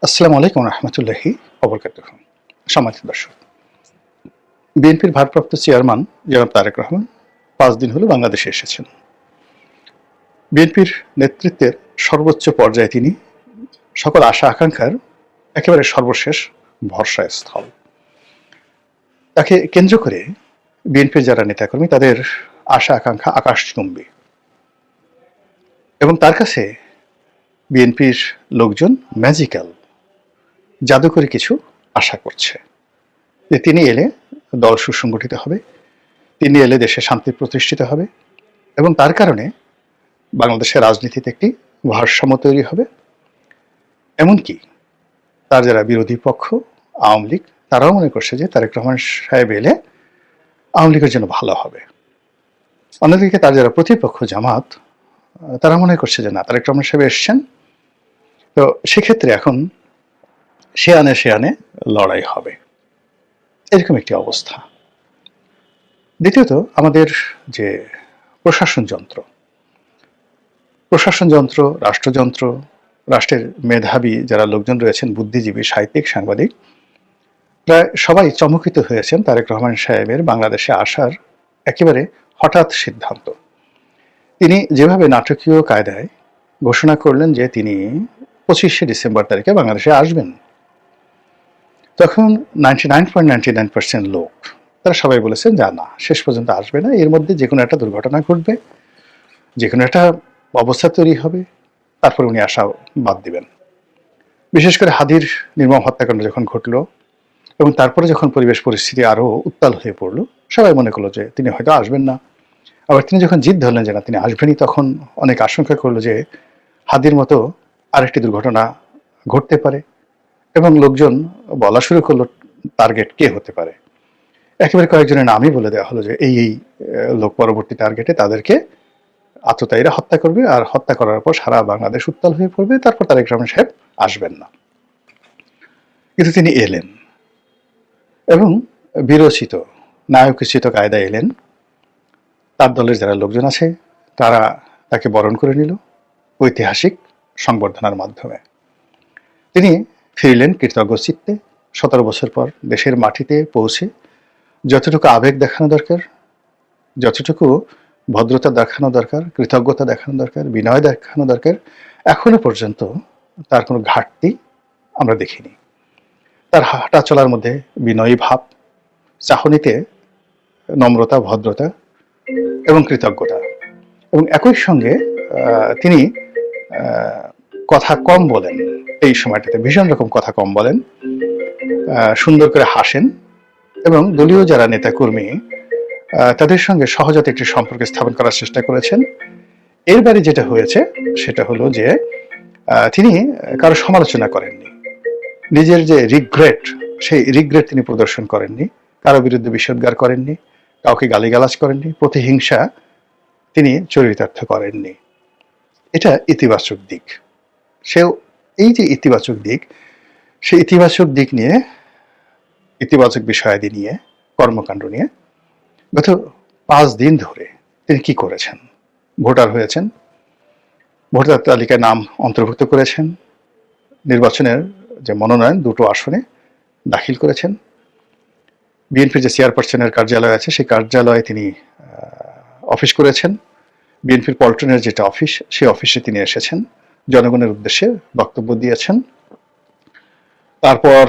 আসসালামু আলাইকুম রহমতুল্লাহি ওবরকাতুহু। সম্মানিত দর্শক, বিএনপির ভারপ্রাপ্ত চেয়ারম্যান জনাব তারেক রহমান 5 দিন হলো বাংলাদেশে এসেছেন। বিএনপির নেতৃত্বের সর্বোচ্চ পর্যায়ে তিনি সকল আশা আকাঙ্ক্ষার একেবারে সর্বশেষ ভরসাস্থল। তাকে কেন্দ্র করে বিএনপির যারা নেতাকর্মী তাদের আশা আকাঙ্ক্ষা আকাশচুম্বী, এবং তার কাছে বিএনপির লোকজন ম্যাজিক্যাল জাদুকরী কিছু আশা করছে যে তিনি এলে দল সুসংগঠিত হবে, তিনি এলে দেশে শান্তি প্রতিষ্ঠিত হবে, এবং তার কারণে বাংলাদেশের রাজনীতিতে একটি ভারসাম্য তৈরি হবে। এমনকি তার যারা বিরোধী পক্ষ আওয়ামী লীগ, তারাও মনে করছে যে তারেক রহমান সাহেব এলে আওয়ামী লীগের জন্য ভালো হবে। অন্যদিকে তার যারা প্রতিপক্ষ জামাত, তারা মনে করছে যে না, তারেক রহমান সাহেব এসছেন, তো সেক্ষেত্রে এখন সে আনে লড়াই হবে, এরকম একটি অবস্থা। দ্বিতীয়ত, আমাদের যে প্রশাসন যন্ত্র, রাষ্ট্রযন্ত্র, রাষ্ট্রের মেধাবী যারা লোকজন রয়েছেন, বুদ্ধিজীবী, সাহিত্যিক, সাংবাদিক, প্রায় সবাই চমকিত হয়েছেন তারেক রহমান সাহেবের বাংলাদেশে আসার একেবারে হঠাৎ সিদ্ধান্ত। তিনি যেভাবে নাটকীয় কায়দায় ঘোষণা করলেন যে তিনি 25শে ডিসেম্বর তারিখে বাংলাদেশে আসবেন, তখন 99.99% লোক, তারা সবাই বলেছেন যে না, শেষ পর্যন্ত আসবে না, এর মধ্যে যে কোনো একটা দুর্ঘটনা ঘটবে, যে কোনো একটা অবস্থা তৈরি হবে, তারপর উনি আসা বাদ দিবেন। বিশেষ করে হাদির নির্মম হত্যাকাণ্ড যখন ঘটলো এবং তারপরে যখন পরিবেশ পরিস্থিতি আরও উত্তাল হয়ে পড়লো, সবাই মনে করলো যে তিনি হয়তো আসবেন না। আবার তিনি যখন জিদ ধরলেন যে না, তিনি আসবেনই, তখন অনেক আশঙ্কা করলো যে হাদির মতো আরেকটি দুর্ঘটনা ঘটতে পারে, এবং লোকজন বলা শুরু করলো টার্গেট কে হতে পারে। একেবারে কয়েকজনের নামই বলে দেওয়া হলো যে এই লোক পরবর্তী টার্গেটে তাদেরকে আততায়ীরা হত্যা করবে, আর হত্যা করার পর সারা বাংলাদেশ উত্তাল হয়ে পড়বে, তারপর তারেক রহমান সাহেব আসবেন না। কিন্তু তিনি এলেন এবং বিরচিত নায়কোচিত কায়দায় এলেন। তার দলের যারা লোকজন আছে তারা তাকে বরণ করে নিল ঐতিহাসিক সংবর্ধনার মাধ্যমে। তিনি ফিরলেন কৃতজ্ঞ চিত্তে। 17 বছর পর দেশের মাটিতে পৌঁছে যতটুকু আবেগ দেখানো দরকার, যতটুকু ভদ্রতা দেখানো দরকার, কৃতজ্ঞতা দেখানো দরকার, বিনয় দেখানো দরকার, এখনো পর্যন্ত তার কোনো ঘাটতি আমরা দেখিনি। তার হাঁটা চলার মধ্যে বিনয়ী ভাব, চাহনিতে নম্রতা, ভদ্রতা এবং কৃতজ্ঞতা, এবং একই সঙ্গে তিনি কথা কম বলেন। এই সময়টাতে ভীষণ রকম কথা কম বলেন, সুন্দর করে হাসেন, এবং দলীয় যারা নেতাকর্মী তাদের সঙ্গে সহজতে একটি সম্পর্ক স্থাপন করার চেষ্টা করেছেন। এর বাইরে যেটা হয়েছে সেটা হলো যে তিনি কারো সমালোচনা করেননি, নিজের যে রিগ্রেট, সেই রিগ্রেট তিনি প্রদর্শন করেননি, কারো বিরুদ্ধে বিষোদ্গার করেননি, কাউকে গালিগালাজ করেননি, প্রতিহিংসা তিনি চরিতার্থ করেননি। এটা ইতিবাচক দিক। সেও এই যে ইতিবাচক দিক, সেই ইতিবাচক দিক নিয়ে, ইতিবাচক বিষয়াদি নিয়ে, কর্মকাণ্ড নিয়ে গত 5 দিন ধরে তিনি কি করেছেন? ভোটার হয়েছেন, ভোটার তালিকায় নাম অন্তর্ভুক্ত করেছেন, নির্বাচনের যে মনোনয়ন 2টো আসনে দাখিল করেছেন, বিএনপির যে চেয়ারপারসনের কার্যালয় আছে সেই কার্যালয়ে তিনি অফিস করেছেন, বিএনপির পল্টনের যেটা অফিস, সেই অফিসে তিনি এসেছেন, জনগণের উদ্দেশ্যে বক্তব্য দিয়েছেন। তারপর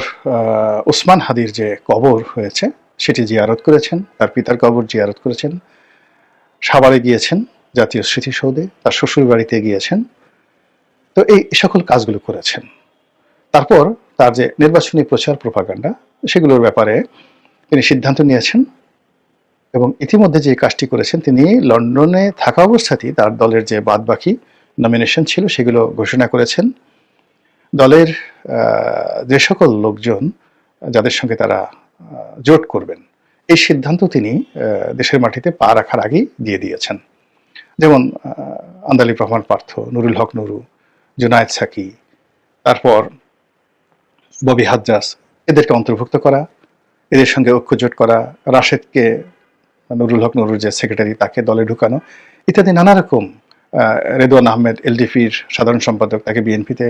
ওসমান হাদির যে কবর হয়েছে সেটি জিয়ারত করেছেন, তার পিতার কবর জিয়ারত করেছেন, সাভারে গিয়েছেন, জাতীয় স্মৃতিসৌধে, তার শ্বশুর বাড়িতে গিয়েছেন। তো এই সকল কাজগুলো করেছেন। তারপর তার যে নির্বাচনী প্রচার প্রপাগান্ডা, সেগুলোর ব্যাপারে তিনি সিদ্ধান্ত নিয়েছেন, এবং ইতিমধ্যে যে কাজটি করেছেন, তিনি লন্ডনে থাকা অবস্থাতেই তার দলের যে বাদবাকি নমিনেশন ছিল সেগুলো ঘোষণা করেছেন। দলের যে সকল লোকজন যাদের সঙ্গে তারা জোট করবেন, এই সিদ্ধান্ত তিনি দেশের মাটিতে পা রাখার আগেই দিয়ে দিয়েছেন। যেমন আন্দালিব রহমান পার্থ, নুরুল হক নুরু, জুনায়েদ সাকি, তারপর ববি হাজ্জাজ, এদেরকে অন্তর্ভুক্ত করা, এদের সঙ্গে ঐক্যজোট করা, রাশেদকে, নুরুল হক নুরুর যে সেক্রেটারি, তাকে দলে ঢুকানো, ইত্যাদি নানা রকম। রেদওয়ান আহমেদ, এলডিপির সাধারণ সম্পাদক, তাকে বিএনপিতে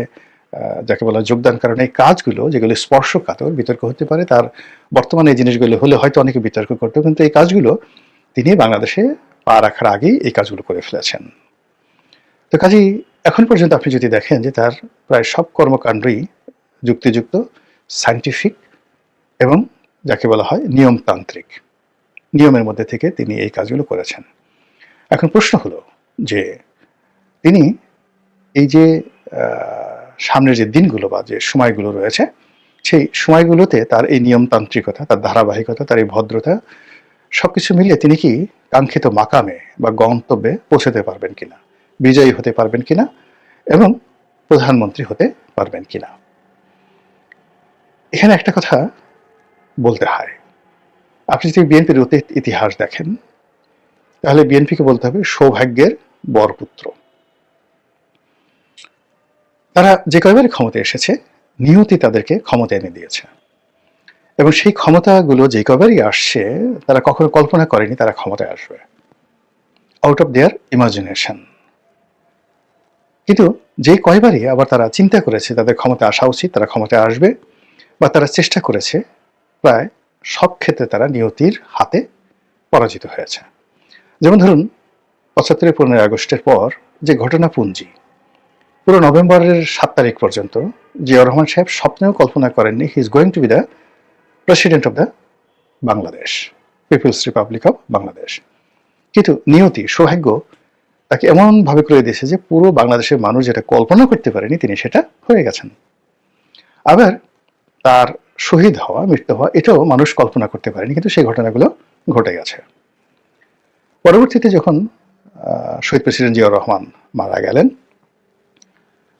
যাকে বলা যোগদান, কারণ এই কাজগুলো যেগুলো স্পর্শকাতর, বিতর্ক হতে পারে, তার বর্তমানে এই জিনিসগুলো হলে হয়তো অনেকে বিতর্ক করতো, কিন্তু এই কাজগুলো তিনি বাংলাদেশে পা রাখার আগেই এই কাজগুলো করে ফেলেছেন। তো কাজেই এখন পর্যন্ত আপনি যদি দেখেন যে তার প্রায় সব কর্মকাণ্ডই যুক্তিযুক্ত, সায়েন্টিফিক এবং যাকে বলা হয় নিয়মতান্ত্রিক, নিয়মের মধ্যে থেকে তিনি এই কাজগুলো করেছেন। এখন প্রশ্ন হলো যে তিনি এই যে সামনের যে দিনগুলো বা যে সময়গুলো রয়েছে, সেই সময়গুলোতে তার এই নিয়মতান্ত্রিকতা, তার ধারাবাহিকতা, তার এই ভদ্রতা সবকিছু মিলিয়ে তিনি কি কাঙ্ক্ষিত মাকামে বা গন্তব্যে পৌঁছতে পারবেন কিনা, বিজয়ী হতে পারবেন কিনা এবং প্রধানমন্ত্রী হতে পারবেন কিনা। এখানে একটা কথা বলতে হয়, আপনি যদি বিএনপির অতীত ইতিহাস দেখেন তাহলে বিএনপিকে বলতে হবে সৌভাগ্যের বরপুত্র। তারা যে কয়বারই ক্ষমতায় এসেছে, নিয়তি তাদেরকে ক্ষমতা এনে দিয়েছে, এবং সেই ক্ষমতাগুলো যে কয়বারই আসছে তারা কখনো কল্পনা করেনি তারা ক্ষমতায় আসবে, আউট অফ দেয়ার ইমাজিনেশন। কিন্তু যে কয়বারই আবার তারা চিন্তা করেছে তাদের ক্ষমতা আসা উচিত, তারা ক্ষমতায় আসবে, বা তারা চেষ্টা করেছে, প্রায় সব ক্ষেত্রে তারা নিয়তির হাতে পরাজিত হয়েছে। যেমন ধরুন ৭৫ 15 আগস্টের পর যে ঘটনাপুঞ্জি, পুরো নভেম্বরের 7 তারিখ পর্যন্ত জিয়াউর রহমান সাহেব স্বপ্নেও কল্পনা করেননি he is going to be the president of the Bangladesh, people's republic of Bangladesh. কিন্তু নিয়তি, সৌভাগ্য তাকে এমনভাবে করে দিয়েছে যে পুরো বাংলাদেশের মানুষ যেটা কল্পনা করতে পারেনি তিনি সেটা হয়ে গেছেন। আবার তার শহীদ হওয়া, মৃত্যু হওয়া, এটাও মানুষ কল্পনা করতে পারেনি, কিন্তু সেই ঘটনাগুলো ঘটে গেছে। পরবর্তীতে যখন শহীদ প্রেসিডেন্ট জিয়াউর রহমান মারা গেলেন,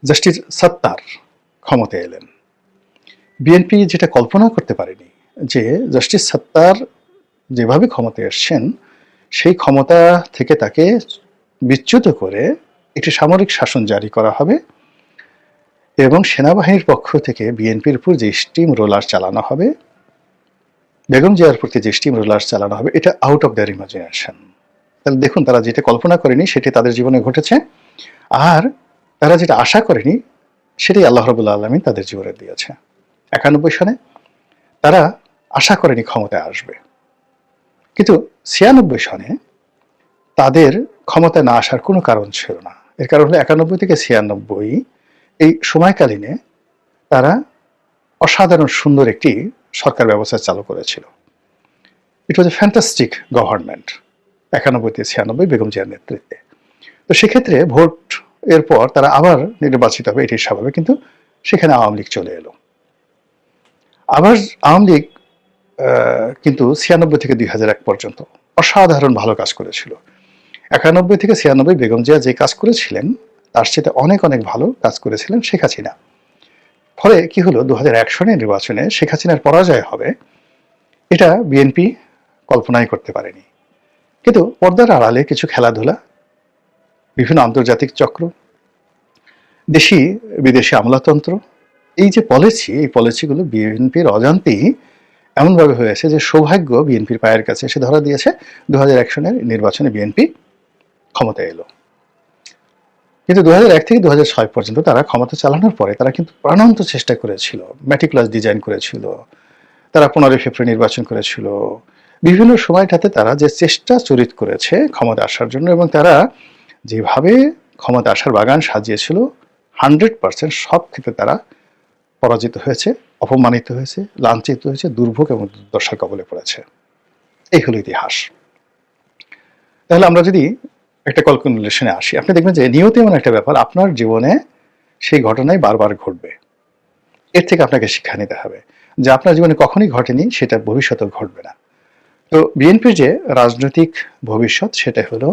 জাস্টিস সত্তার ক্ষমতায় এলেন। বিএনপি যেটা কল্পনা করতে পারেনি যে জাস্টিস সত্তার যেভাবে ক্ষমতায় এসছেন, সেই ক্ষমতা থেকে তাকে বিচ্যুত করে একটি সামরিক শাসন জারি করা হবে এবং সেনাবাহিনীর পক্ষ থেকে বিএনপির উপর যে স্টিম রোলার চালানো হবে, বেগম জিয়ার প্রতি যে স্টিম রোলার চালানো হবে, এটা আউট অফ দেয়ার ইমাজিনেশন। তাহলে দেখুন, তারা যেটা কল্পনা করেনি সেটি তাদের জীবনে ঘটেছে, আর তারা যেটা আশা করেনি সেটাই আল্লাহ রাব্বুল আলামিন তাদের জীবনে দিয়েছে। 91 সনে তারা আশা করেনি ক্ষমতায় আসবে, কিন্তু 96 সনে তাদের ক্ষমতায় না আসার কোনো কারণ ছিল না। এর কারণ হলো 91 থেকে 96 এই সময়কালীনে তারা অসাধারণ সুন্দর একটি সরকার ব্যবস্থা চালু করেছিল। ইট ওয়াজ এ ফ্যান্টাস্টিক গভর্নমেন্ট 91 থেকে 96 বেগম জিয়ার নেতৃত্বে। তো সেক্ষেত্রে ভোট এর পর তারা আবার নির্বাচিত হবে, এটি স্বাভাবিক, কিন্তু সেখানে আওয়ামী লীগ চলে এলো। আবার আওয়ামী লীগ কিন্তু 96 থেকে 2001 পর্যন্ত অসাধারণ ভালো কাজ করেছিল। 91 থেকে 96 বেগম জিয়া যে কাজ করেছিলেন তার সাথে অনেক অনেক ভালো কাজ করেছিলেন শেখ হাসিনা। ফলে কি হলো, 2001 সনের নির্বাচনে শেখ হাসিনার পরাজয় হবে এটা বিএনপি কল্পনাই করতে পারেনি। কিন্তু পর্দার আড়ালে কিছু খেলাধুলা, বিভিন্ন আন্তর্জাতিক চক্র, দেশি বিদেশি আমলাতন্ত্র, এই যে পলিসি, এই পলিসিগুলো বিএনপির অজান্তেই এমনভাবে হয়েছে যে সৌভাগ্য বিএনপির পায়ের কাছে এসে ধরা দিয়েছে। 2001 সনের নির্বাচনে বিএনপি ক্ষমতায় এলো। কিন্তু 2001 থেকে 2006 পর্যন্ত তারা ক্ষমতা চালানোর পরে তারা কিন্তু প্রাণান্ত চেষ্টা করেছিল, মেটিকুলাস ডিজাইন করেছিল, তারা 15 ফেব্রুয়ারি নির্বাচন করেছিল। বিভিন্ন সময়টাতে তারা যে চেষ্টা চরিত করেছে ক্ষমতা আসার জন্য, এবং তারা যেভাবে ক্ষমতা আসার বাগান সাজিয়েছিল 100% সব ক্ষেত্রে তারা পরাজিত হয়েছে, অপমানিত হয়েছে, লাঞ্ছিত হয়েছে, দুর্ভোগ এবং দুর্দশার কবলে পড়েছে। এই হলো ইতিহাস। তাহলে আমরা যদি একটা ক্যালকুলেশনে আসি, আপনি দেখবেন যে নিয়তি এমন একটা ব্যাপার, আপনার জীবনে সেই ঘটনাই বারবার ঘটবে। এর থেকে আপনাকে শিক্ষা নিতে হবে যে আপনার জীবনে কখনই ঘটেনি সেটা ভবিষ্যতেও ঘটবে না। তো বিএনপির যে রাজনৈতিক ভবিষ্যৎ, সেটা হলো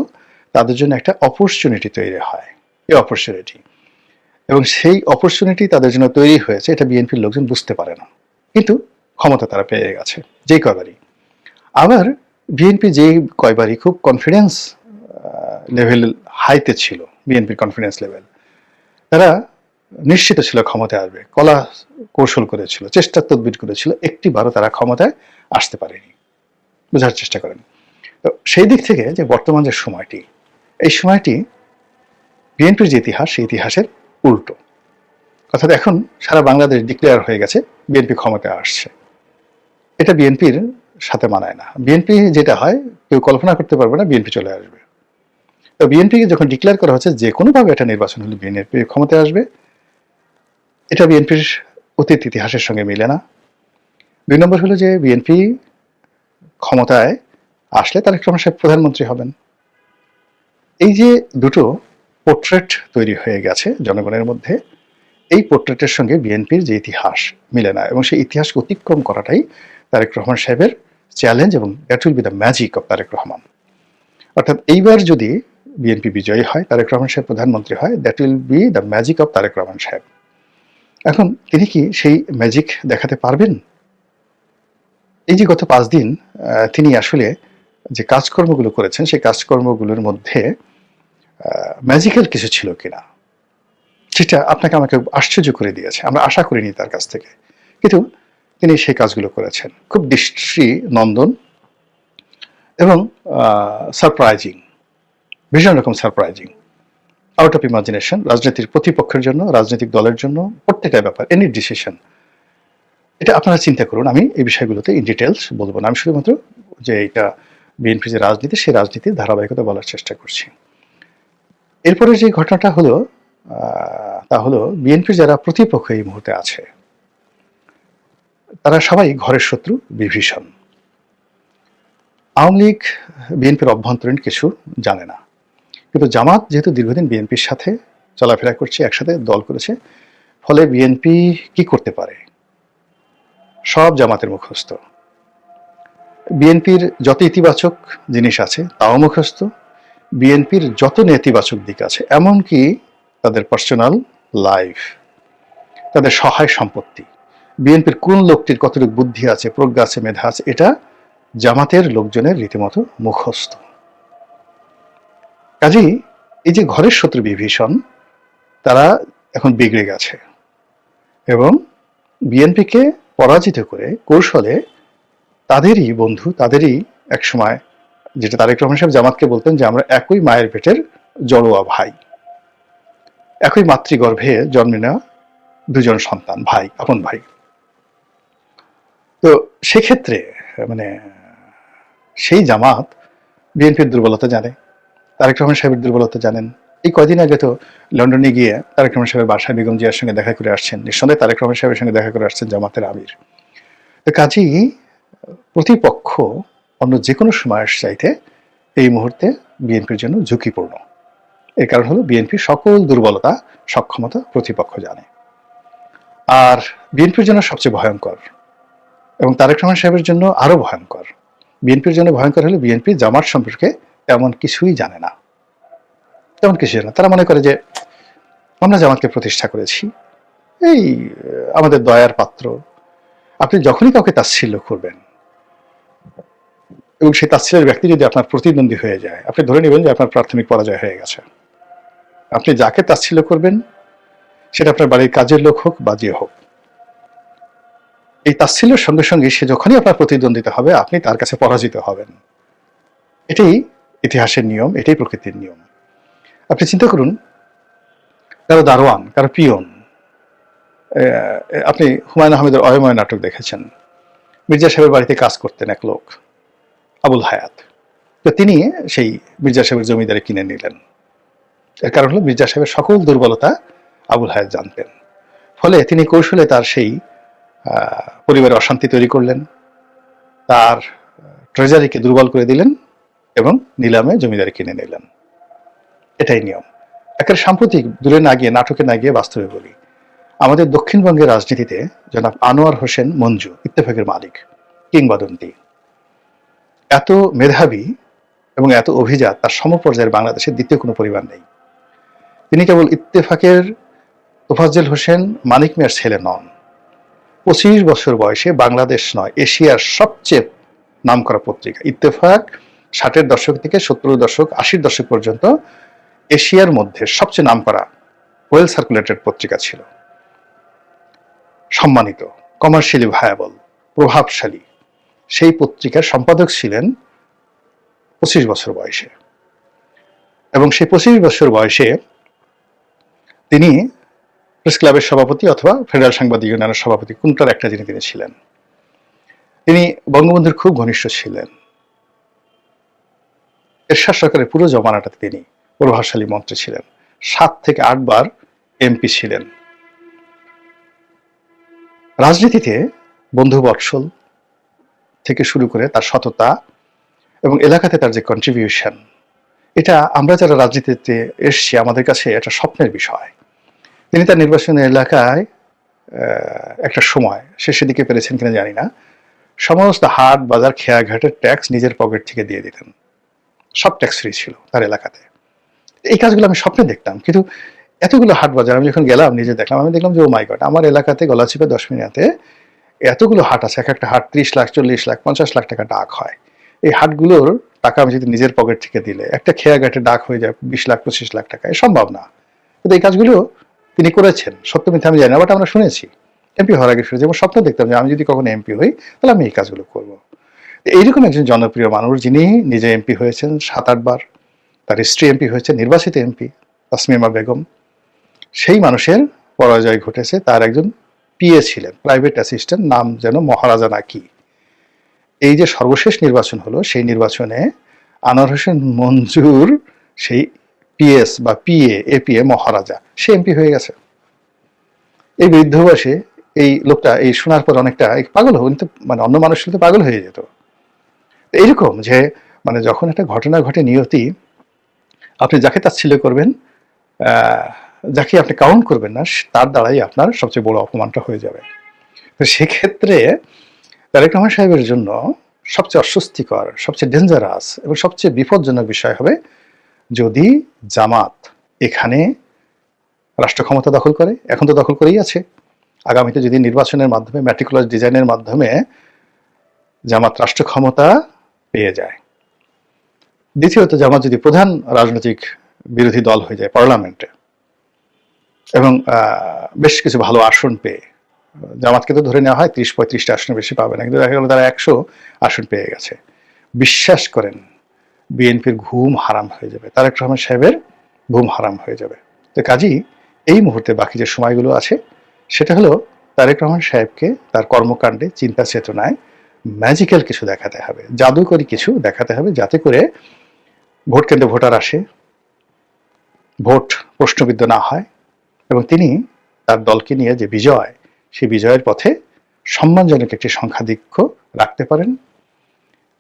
তাদের জন্য একটা অপরচুনিটি তৈরি হয়, এই অপরচুনিটি, এবং সেই অপরচুনিটি তাদের জন্য তৈরি হয়েছে এটা বিএনপির লোকজন বুঝতে পারে না, কিন্তু ক্ষমতা তারা পেয়ে গেছে যেই কয়বারই। আবার বিএনপি যেই কয়বারই খুব কনফিডেন্স লেভেল হাইতে ছিল, বিএনপির কনফিডেন্স লেভেল, তারা নিশ্চিত ছিল ক্ষমতায় আসবে, কলা কৌশল করেছিল, চেষ্টা তদবির করেছিল, একটিবারও তারা ক্ষমতায় আসতে পারেনি। বোঝার চেষ্টা করেন। তো সেই দিক থেকে যে বর্তমান যে সময়টি, এই সময়টি বিএনপির যে ইতিহাস, সেই ইতিহাসের উল্টো। অর্থাৎ এখন সারা বাংলাদেশ ডিক্লেয়ার হয়ে গেছে বিএনপি ক্ষমতায় আসছে। এটা বিএনপির সাথে মানায় না। বিএনপি যেটা হয় কেউ কল্পনা করতে পারবে না বিএনপি চলে আসবে। তো বিএনপিকে যখন ডিক্লেয়ার করা হচ্ছে যে কোনোভাবে একটা নির্বাচন হলে বিএনপি ক্ষমতায় আসবে, এটা বিএনপির অতীত ইতিহাসের সঙ্গে মিলে না। 2 নম্বর হলো যে বিএনপি ক্ষমতায় আসলে তারেক রহমান সাহেব প্রধানমন্ত্রী হবেন। এই যে দুটো পোর্ট্রেট তৈরি হয়ে গেছে জনগণের মধ্যে, এই পোর্ট্রেটের সঙ্গে বিএনপির যে ইতিহাস মিলে না, এবং সেই ইতিহাসকে অতিক্রম করাটাই তারেক রহমান সাহেবের চ্যালেঞ্জ, এবং that will be the magic of Tarique Rahman. অর্থাৎ এইবার যদি বিএনপি বিজয়ী হয়, তারেক রহমান সাহেব প্রধানমন্ত্রী হয়, that will be the magic of Tarique Rahman সাহেব। এখন তিনি কি সেই ম্যাজিক দেখাতে পারবেন? এই যে গত 5 দিন তিনি আসলে যে কাজকর্মগুলো করেছেন, সেই কাজকর্মগুলোর মধ্যে ম্যাজিক্যাল কিছু ছিল কিনা, সেটা আপনাকে আমাকে আশ্চর্য করে দিয়েছে। আমরা আশা করিনি তার কাছ থেকে, কিন্তু তিনি সেই কাজগুলো করেছেন খুব দৃষ্টি নন্দন এবং সারপ্রাইজিং, ভীষণ রকম সারপ্রাইজিং, আউট অফ ইমাজিনেশন। রাজনীতির প্রতিপক্ষের জন্য, রাজনৈতিক দলের জন্য প্রত্যেকটা ব্যাপার, এনি ডিসিশন, এটা আপনারা চিন্তা করুন। আমি এই বিষয়গুলোতে ইন ডিটেলস বলবো না, আমি শুধুমাত্র যে এটা বিএনপি যে রাজনীতি, সেই রাজনীতির ধারাবাহিকতা বলার চেষ্টা করছি। এরপরে যে ঘটনাটা হলো তা হলো বিএনপির যারা প্রতিপক্ষ এই মুহূর্তে আছে, তারা সবাই ঘরের শত্রু, বিভীষণ। আওয়ামী লীগ বিএনপির অভ্যন্তরীণ কিছু জানে না, কিন্তু জামাত যেহেতু দীর্ঘদিন বিএনপির সাথে চলাফেরা করছে, একসাথে দল করেছে, ফলে বিএনপি কি করতে পারে সব জামাতের মুখস্থ। বিএনপির যত ইতিবাচক জিনিস আছে তাও মুখস্থ, বিএনপির যত নেতিবাচক দিক আছে, এমনকি তাদের পার্সোনাল লাইফ, তাদের সহায় সম্পত্তি, বিএনপির কোন লোকটির কতটুকু বুদ্ধি আছে, প্রজ্ঞা আছে, মেধা আছে, এটা জামাতের লোকজনের রীতিমতো মুখস্থ। কাজেই এই যে ঘরের শত্রু বিভীষণ, তারা এখন বিগড়ে গেছে এবং বিএনপিকে পরাজিত করে কৌশলে তাদেরই বন্ধু, তাদেরই একসময়, যেটা তারেক রহমান সাহেব জামাতকে বলতেন যে আমরা একই মায়ের পেটের জড়োয়া ভাই, একই মাতৃগর্ভে জন্মে নেওয়া 2 জন সন্তান, ভাই, আপন ভাই। তো সেক্ষেত্রে মানে সেই জামাত বিএনপির দুর্বলতা জানে, তারেক রহমান সাহেবের দুর্বলতা জানেন। এই কয়দিন আগে তো লন্ডনে গিয়ে তারেক রহমান সাহেবের বাসায় বেগম জিয়ার সঙ্গে দেখা করে আসছেন, নিঃসন্দেহে তারেক রহমান সাহেবের সঙ্গে দেখা করে আসছেন জামাতের আমির। তো কাজেই প্রতিপক্ষ অন্য যে কোনো সময়ের চাইতে এই মুহূর্তে বিএনপির জন্য ঝুঁকিপূর্ণ। এর কারণ হলো বিএনপির সকল দুর্বলতা, সক্ষমতা প্রতিপক্ষ জানে। আর বিএনপির জন্য সবচেয়ে ভয়ঙ্কর, এবং তারেক রহমান সাহেবের জন্য আরো ভয়ঙ্কর, বিএনপির জন্য ভয়ঙ্কর হলো বিএনপি জামাত সম্পর্কে তেমন কিছুই জানে না, তেমন কিছু জানে না। তারা মনে করে যে আমরা জামাতকে প্রতিষ্ঠা করেছি, এই আমাদের দয়ার পাত্র। আপনি যখনই কাউকে তাচ্ছিল্য করবেন এবং সেই তাচ্ছিল্যের ব্যক্তি যদি আপনার প্রতিদ্বন্দ্বী হয়ে যায়, আপনি ধরে নেবেন যে আপনার প্রাথমিক পরাজয় হয়ে গেছে। আপনি যাকে তাচ্ছিল্য করবেন সেটা আপনার বাড়ির কাজের লোক হোক বা যে হোক, এই তাচ্ছিল্যের সঙ্গে সঙ্গে সে যখনই আপনার প্রতিদ্বন্দ্বিতা হবে, আপনি তার কাছে পরাজিত হবেন। এটাই ইতিহাসের নিয়ম, এটাই প্রকৃতির নিয়ম। আপনি চিন্তা করুন, কারো দারোয়ান, কারো পিয়ন, আপনি হুমায়ুন আহমেদের অয়ময় নাটক দেখেছেন, মির্জা সাহেবের বাড়িতে কাজ করতেন এক লোক, আবুল হায়াত। তো তিনি সেই মির্জা সাহেবের জমিদারি কিনে নিলেন। এর কারণ হলো মির্জা সাহেবের সকল দুর্বলতা আবুল হায়াত জানতেন, ফলে তিনি কৌশলে তার সেই পরিবারে অশান্তি তৈরি করলেন, তার ট্রেজারিকে দুর্বল করে দিলেন এবং নিলামে জমিদারি কিনে নিলেন। এটাই নিয়ম। একের সাম্প্রতিক, দূরে না গিয়ে, নাটকে না গিয়ে বাস্তবে বলি, আমাদের দক্ষিণবঙ্গের রাজনীতিতে জনাব আনোয়ার হোসেন মঞ্জু, ইত্তেফাকের মালিক, কিংবদন্তি, এত মেধাবী এবং এত অভিজাত, তার সমপর্যায়ের বাংলাদেশের দ্বিতীয় কোনো পরিবার নেই। তিনি কেবল ইত্তেফাকের তোফাজ্জল হোসেন মানিক মিয়ার ছেলে নন। 25 বছর বয়সে বাংলাদেশ নয়, এশিয়ার সবচেয়ে নামকরা পত্রিকা ইত্তেফাক 60-এর দশক থেকে 70-এর দশক, 80-এর দশক পর্যন্ত এশিয়ার মধ্যে সবচেয়ে নামকরা ওয়েল সার্কুলেটেড পত্রিকা ছিল। সম্মানিত, কমার্শিয়ালি ভায়াবল, প্রভাবশালী সেই পত্রিকার সম্পাদক ছিলেন 25 বছর বয়সে, এবং সেই 25 বছর বয়সে তিনি প্রেস ক্লাবের সভাপতি অথবা ফেডারেল সাংবাদিক ইউনিয়নের সভাপতি, কোনটার একটা যিনি তিনি ছিলেন। তিনি বঙ্গবন্ধুর খুব ঘনিষ্ঠ ছিলেন। এরশাদ সরকারের পুরো জমানাটাতে তিনি প্রভাবশালী মন্ত্রী ছিলেন। 7 থেকে 8 বার এমপি ছিলেন। রাজনীতিতে বন্ধু বৎসল থেকে শুরু করে তার সততা এবং এলাকাতে তার যে কন্ট্রিবিউশন, এটা আমরা যারা রাজনীতিতে এসছি আমাদের কাছে এটা স্বপ্নের বিষয়। তিনি তার নির্বাচনী এলাকায় একটা সময় শেষের দিকে পেরেছেন কিনা জানি না, সমস্ত হাট বাজার খেয়াঘাটের ট্যাক্স নিজের পকেট থেকে দিয়ে দিতেন। সব ট্যাক্স ফ্রি ছিল তার এলাকাতে। এই কাজগুলো আমি স্বপ্নে দেখতাম, কিন্তু এতগুলো হাট বাজার আমি যখন গেলাম নিজে দেখলাম, আমি দেখলাম যে ও মাই গড, আমার এলাকাতে গলাচিপে 10 মিনিটে এতগুলো হাট আছে, এক একটা হাট 30 লাখ 40 লাখ 50 লাখ টাকা ডাক হয়। এই হাটগুলোর টাকা আমি যদি নিজের পকেট থেকে দিলে একটা খেয়াঘাটে ডাক হয়ে যায় 20 লাখ 25 লাখ টাকা, এ সম্ভব না। কিন্তু এই কাজগুলো তিনি করেছেন, সত্য মিথ্যা আমি জানি না, বাট আমরা শুনেছি। এমপি হওয়ার আগে শুনেছি, এবং স্বপ্ন দেখতাম যে আমি যদি কখনো এমপি হই তাহলে আমি এই কাজগুলো করব। এইরকম একজন জনপ্রিয় মানুষ, যিনি নিজে এমপি হয়েছেন 7-8 বার, তার স্ত্রী এমপি হয়েছে, নির্বাচিত এমপি তাসমিমা বেগম, সেই মানুষের পরাজয় ঘটেছে। তার একজন পিএ ছিলেন, প্রাইভেট অ্যাসিস্ট্যান্ট, নাম যেন মহারাজা নাকি। এই যে সর্বশেষ নির্বাচন হলো, সেই নির্বাচনে আনোয়ার হোসেন মঞ্জুর সেই পিএস বা পিএ এপিএ মহারাজা, সে এমপি হয়ে গেছে। এই বৃদ্ধ বয়সে এই লোকটা এই শোনার পর অনেকটা পাগল হয়ে, মানে অন্য মানুষ তো পাগল হয়ে যেত। এইরকম যে মানে যখন একটা ঘটনা ঘটে নিয়তি, আপনি যাকে তাচ্ছিল্য করবেন, যাকে আপনি কাউন্ট করবেন না, তার দ্বারাই আপনার সবচেয়ে বড় অপমানটা হয়ে যাবে। তো সেক্ষেত্রে তারেক রহমান সাহেবের জন্য সবচেয়ে অস্বস্তিকর, সবচেয়ে ডেঞ্জারাস এবং সবচেয়ে বিপজ্জনক বিষয় হবে যদি জামাত এখানে রাষ্ট্র ক্ষমতা দখল করে। এখন তো দখল করেই আছে। আগামীতে যদি নির্বাচনের মাধ্যমে ম্যাট্রিকুলাস ডিজাইনের মাধ্যমে জামাত রাষ্ট্র ক্ষমতা পেয়ে যায়। দ্বিতীয়ত, জামাত যদি প্রধান রাজনৈতিক বিরোধী দল হয়ে যায় পার্লামেন্টে এবং বেশ কিছু ভালো আসন পেয়ে, জামাতকে তো ধরে নেওয়া হয় 30-35টা আসনের বেশি পাবে না, কিন্তু দেখা গেল তারা 100 আসন পেয়ে গেছে। বিশ্বাস করেন বিএনপির ঘুম হারাম হয়ে যাবে, তারেক রহমান সাহেবের ঘুম হারাম হয়ে যাবে। তো কাজেই এই মুহূর্তে বাকি যে সময়গুলো আছে সেটা হলো তারেক রহমান সাহেবকে তার কর্মকাণ্ডে, চিন্তা চেতনায় ম্যাজিক্যাল কিছু দেখাতে হবে, জাদুকরী কিছু দেখাতে হবে, যাতে করে ভোট কেন্দ্রে ভোটার আসে, ভোট প্রশ্নবিদ্ধ না হয় এবং তিনি তার দলকে নিয়ে যে বিজয়, সেই বিজয়ের পথে সম্মানজনক একটি সংখ্যাধিক্য রাখতে পারেন।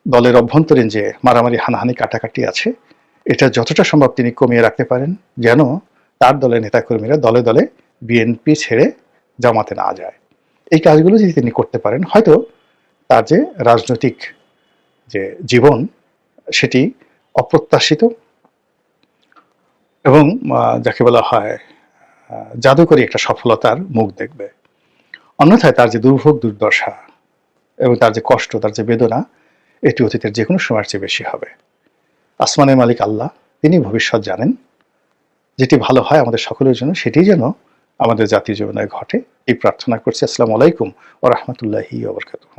দলের অভ্যন্তরীণ যে মারামারি হানাহানি কাটাকাটি আছে, এটা যতটা সম্ভব তিনি কমিয়ে রাখতে পারেন, যেন তার দলের নেতাকর্মীরা দলে দলে বিএনপি ছেড়ে জামাতে না যায়। এই কাজগুলো যদি তিনি করতে পারেন, হয়তো তার যে রাজনৈতিক যে জীবন সেটি অপ্রত্যাশিত এবং যাকে বলা হয় জাদুকরী একটা সফলতার মুখ দেখবে। অন্যথায় তার যে দুর্ভোগ দুর্দশা এবং তার যে কষ্ট, তার যে বেদনা, এটি অতীতের যে কোনো সময়ের চেয়ে বেশি হবে। আসমানের মালিক আল্লাহ, তিনি ভবিষ্যৎ জানেন। যেটি ভালো হয় আমাদের সকলের জন্য, সেটি যেন আমাদের জাতীয় জীবনে ঘটে, এই প্রার্থনা করছি। আসসালামু আলাইকুম ওয়া রাহমাতুল্লাহি ওয়া বারাকাতুহু।